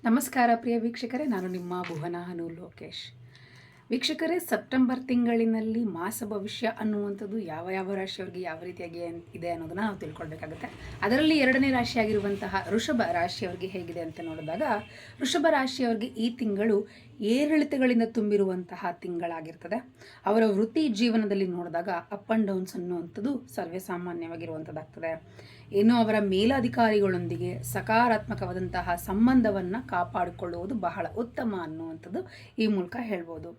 ನಮಸ್ಕಾರ ಪ್ರಿಯ ವೀಕ್ಷಕರೇ, ನಾನು ನಿಮ್ಮ ಭುವನ ಲೋಕೇಶ್. ವೀಕ್ಷಕರೇ, ಸೆಪ್ಟೆಂಬರ್ ತಿಂಗಳಿನಲ್ಲಿ ಮಾಸ ಭವಿಷ್ಯ ಅನ್ನುವಂಥದ್ದು ಯಾವ ಯಾವ ರಾಶಿಯವರಿಗೆ ಯಾವ ರೀತಿಯಾಗಿ ಇದೆ ಅನ್ನೋದನ್ನು ನಾವು ತಿಳ್ಕೊಳ್ಬೇಕಾಗುತ್ತೆ. ಅದರಲ್ಲಿ ಎರಡನೇ ರಾಶಿಯಾಗಿರುವಂತಹ ವೃಷಭ ರಾಶಿಯವರಿಗೆ ಹೇಗಿದೆ ಅಂತ ನೋಡಿದಾಗ, ವೃಷಭ ರಾಶಿಯವರಿಗೆ ಈ ತಿಂಗಳು ಏರಿಳಿತಗಳಿಂದ ತುಂಬಿರುವಂತಹ ತಿಂಗಳಾಗಿರ್ತದೆ. ಅವರ ವೃತ್ತಿ ಜೀವನದಲ್ಲಿ ನೋಡಿದಾಗ ಅಪ್ ಆ್ಯಂಡ್ ಡೌನ್ಸ್ ಅನ್ನುವಂಥದ್ದು ಸರ್ವೇ ಸಾಮಾನ್ಯವಾಗಿರುವಂಥದ್ದಾಗ್ತದೆ. ಇನ್ನು ಅವರ ಮೇಲಧಿಕಾರಿಗಳೊಂದಿಗೆ ಸಕಾರಾತ್ಮಕವಾದಂತಹ ಸಂಬಂಧವನ್ನು ಕಾಪಾಡಿಕೊಳ್ಳುವುದು ಬಹಳ ಉತ್ತಮ ಅನ್ನುವಂಥದ್ದು ಈ ಮೂಲಕ ಹೇಳ್ಬೋದು.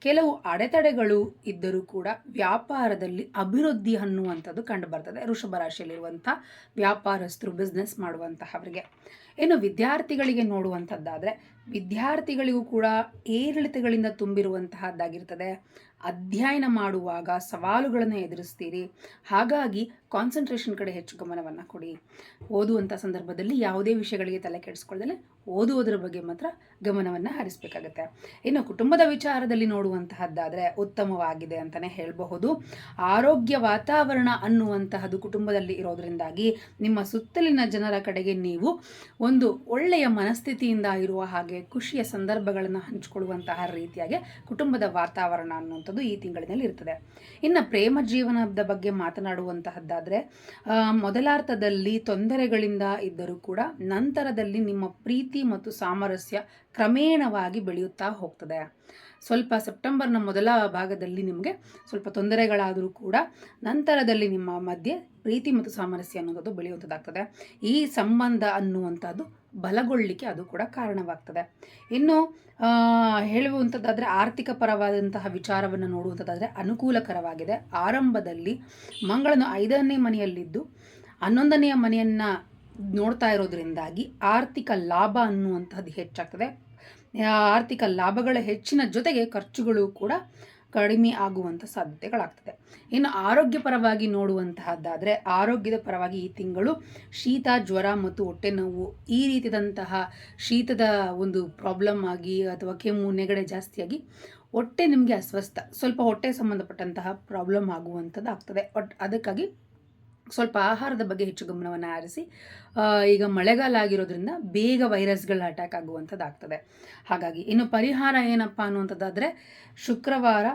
ಕೆಲವು ಅಡೆತಡೆಗಳು ಇದ್ದರೂ ಕೂಡ ವ್ಯಾಪಾರದಲ್ಲಿ ಅಭಿವೃದ್ಧಿ ಅನ್ನುವಂಥದ್ದು ಕಂಡು ಬರ್ತದೆ ವೃಷಭ ರಾಶಿಯಲ್ಲಿರುವಂಥ ವ್ಯಾಪಾರಸ್ಥರು, ಬಿಸ್ನೆಸ್ ಮಾಡುವಂತಹವರಿಗೆ. ಇನ್ನು ವಿದ್ಯಾರ್ಥಿಗಳಿಗೆ ನೋಡುವಂಥದ್ದಾದರೆ, ವಿದ್ಯಾರ್ಥಿಗಳಿಗೂ ಕೂಡ ಏರಿಳಿತಗಳಿಂದ ತುಂಬಿರುವಂತಹದ್ದಾಗಿರ್ತದೆ. ಅಧ್ಯಯನ ಮಾಡುವಾಗ ಸವಾಲುಗಳನ್ನು ಎದುರಿಸ್ತೀರಿ. ಹಾಗಾಗಿ ಕಾನ್ಸಂಟ್ರೇಷನ್ ಕಡೆ ಹೆಚ್ಚು ಗಮನವನ್ನು ಕೊಡಿ. ಓದುವಂಥ ಸಂದರ್ಭದಲ್ಲಿ ಯಾವುದೇ ವಿಷಯಗಳಿಗೆ ತಲೆ ಕೆಡಿಸ್ಕೊಳ್ಳದೆ ಓದುವುದರ ಬಗ್ಗೆ ಮಾತ್ರ ಗಮನವನ್ನು ಹರಿಸಬೇಕಾಗತ್ತೆ. ಇನ್ನು ಕುಟುಂಬದ ವಿಚಾರದಲ್ಲಿ ನೋಡುವಂತಹದ್ದಾದರೆ ಉತ್ತಮವಾಗಿದೆ ಅಂತಲೇ ಹೇಳಬಹುದು. ಆರೋಗ್ಯ ವಾತಾವರಣ ಅನ್ನುವಂತಹದ್ದು ಕುಟುಂಬದಲ್ಲಿ ಇರೋದರಿಂದಾಗಿ ನಿಮ್ಮ ಸುತ್ತಲಿನ ಜನರ ಕಡೆಗೆ ನೀವು ಒಂದು ಒಳ್ಳೆಯ ಮನಸ್ಥಿತಿಯಿಂದ ಇರುವ ಹಾಗೆ ಖುಷಿಯ ಸಂದರ್ಭಗಳನ್ನು ಹಂಚಿಕೊಳ್ಳುವಂತಹ ರೀತಿಯಾಗಿ ಕುಟುಂಬದ ವಾತಾವರಣ ಅನ್ನುವಂಥದ್ದು ಈ ತಿಂಗಳಿನಲ್ಲಿ ಇರ್ತದೆ. ಇನ್ನು ಪ್ರೇಮ ಜೀವನದ ಬಗ್ಗೆ ಮಾತನಾಡುವಂತಹದ್ದಾದರೆ, ಮೊದಲಾರ್ಥದಲ್ಲಿ ತೊಂದರೆಗಳಿಂದ ಇದ್ದರೂ ಕೂಡ ನಂತರದಲ್ಲಿ ನಿಮ್ಮ ಪ್ರೀತಿ ಮತ್ತು ಸಾಮರಸ್ಯ ಕ್ರಮೇಣವಾಗಿ ಬೆಳೆಯುತ್ತಾ ಹೋಗ್ತದೆ. ಸ್ವಲ್ಪ ಸೆಪ್ಟೆಂಬರ್ನ ಮೊದಲ ಭಾಗದಲ್ಲಿ ನಿಮಗೆ ಸ್ವಲ್ಪ ತೊಂದರೆಗಳಾದರೂ ಕೂಡ ನಂತರದಲ್ಲಿ ನಿಮ್ಮ ಮಧ್ಯೆ ಪ್ರೀತಿ ಮತ್ತು ಸಾಮರಸ್ಯ ಅನ್ನೋದು ಬೆಳೆಯುವಂಥದ್ದಾಗ್ತದೆ. ಈ ಸಂಬಂಧ ಅನ್ನುವಂಥದ್ದು ಬಲಗೊಳ್ಳಲಿಕ್ಕೆ ಅದು ಕೂಡ ಕಾರಣವಾಗ್ತದೆ. ಇನ್ನು ಹೇಳುವಂಥದ್ದಾದರೆ, ಆರ್ಥಿಕ ಪರವಾದಂತಹ ವಿಚಾರವನ್ನು ನೋಡುವಂಥದ್ದಾದರೆ ಅನುಕೂಲಕರವಾಗಿದೆ. ಆರಂಭದಲ್ಲಿ ಮಂಗಳನು 5ನೇ ಮನೆಯಲ್ಲಿದ್ದು 11ನೆಯ ಮನೆಯನ್ನು ನೋಡ್ತಾ ಇರೋದ್ರಿಂದಾಗಿ ಆರ್ಥಿಕ ಲಾಭ ಅನ್ನುವಂಥದ್ದು ಹೆಚ್ಚಾಗ್ತದೆ. ಆರ್ಥಿಕ ಲಾಭಗಳ ಹೆಚ್ಚಿನ ಜೊತೆಗೆ ಖರ್ಚುಗಳು ಕೂಡ ಕಡಿಮೆ ಆಗುವಂಥ ಸಾಧ್ಯತೆಗಳಾಗ್ತದೆ. ಇನ್ನು ಆರೋಗ್ಯಪರವಾಗಿ ನೋಡುವಂತಹದ್ದಾದರೆ, ಆರೋಗ್ಯದ ಪರವಾಗಿ ಈ ತಿಂಗಳು ಶೀತ, ಜ್ವರ ಮತ್ತು ಹೊಟ್ಟೆ ನೋವು ಈ ರೀತಿಯಾದಂತಹ ಶೀತದ ಒಂದು ಪ್ರಾಬ್ಲಮ್ ಆಗಿ ಅಥವಾ ಕೆಮ್ಮು, ನೆಗಡೆ ಜಾಸ್ತಿಯಾಗಿ ಹೊಟ್ಟೆ ನಿಮಗೆ ಅಸ್ವಸ್ಥ, ಸ್ವಲ್ಪ ಹೊಟ್ಟೆ ಸಂಬಂಧಪಟ್ಟಂತಹ ಪ್ರಾಬ್ಲಮ್ ಆಗುವಂಥದ್ದು ಆಗ್ತದೆ. ಅದಕ್ಕಾಗಿ ಸ್ವಲ್ಪ ಆಹಾರದ ಬಗ್ಗೆ ಹೆಚ್ಚು ಗಮನವನ್ನು ಹರಿಸಿ. ಈಗ ಮಳೆಗಾಲ ಆಗಿರೋದ್ರಿಂದ ಬೇಗ ವೈರಸ್ಗಳ ಅಟ್ಯಾಕ್ ಆಗುವಂಥದ್ದಾಗ್ತದೆ. ಹಾಗಾಗಿ ಇನ್ನು ಪರಿಹಾರ ಏನಪ್ಪ ಅನ್ನುವಂಥದ್ದಾದರೆ, ಶುಕ್ರವಾರ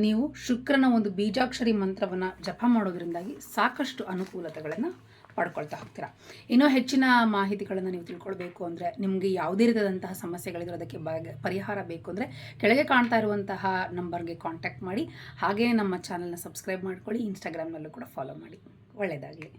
ನೀವು ಶುಕ್ರನ ಒಂದು ಬೀಜಾಕ್ಷರಿ ಮಂತ್ರವನ್ನು ಜಪ ಮಾಡೋದ್ರಿಂದಾಗಿ ಸಾಕಷ್ಟು ಅನುಕೂಲತೆಗಳನ್ನು ಪಡ್ಕೊಳ್ತಾ ಹೋಗ್ತೀರಾ. ಇನ್ನೂ ಹೆಚ್ಚಿನ ಮಾಹಿತಿಗಳನ್ನು ನೀವು ತಿಳ್ಕೊಳ್ಬೇಕು ಅಂದರೆ, ನಿಮಗೆ ಯಾವುದೇ ರೀತಿಯಾದಂತಹ ಸಮಸ್ಯೆಗಳಿದ್ರೆ ಅದಕ್ಕೆ ಪರಿಹಾರ ಬೇಕು ಅಂದರೆ ಕೆಳಗೆ ಕಾಣ್ತಾ ಇರುವಂತಹ ನಂಬರ್ಗೆ ಕಾಂಟ್ಯಾಕ್ಟ್ ಮಾಡಿ. ಹಾಗೆಯೇ ನಮ್ಮ ಚಾನಲ್ನ ಸಬ್ಸ್ಕ್ರೈಬ್ ಮಾಡ್ಕೊಳ್ಳಿ. ಇನ್ಸ್ಟಾಗ್ರಾಮ್ನಲ್ಲೂ ಕೂಡ ಫಾಲೋ ಮಾಡಿ. ಒಳ್ಳೆಯದಾಗಲಿ.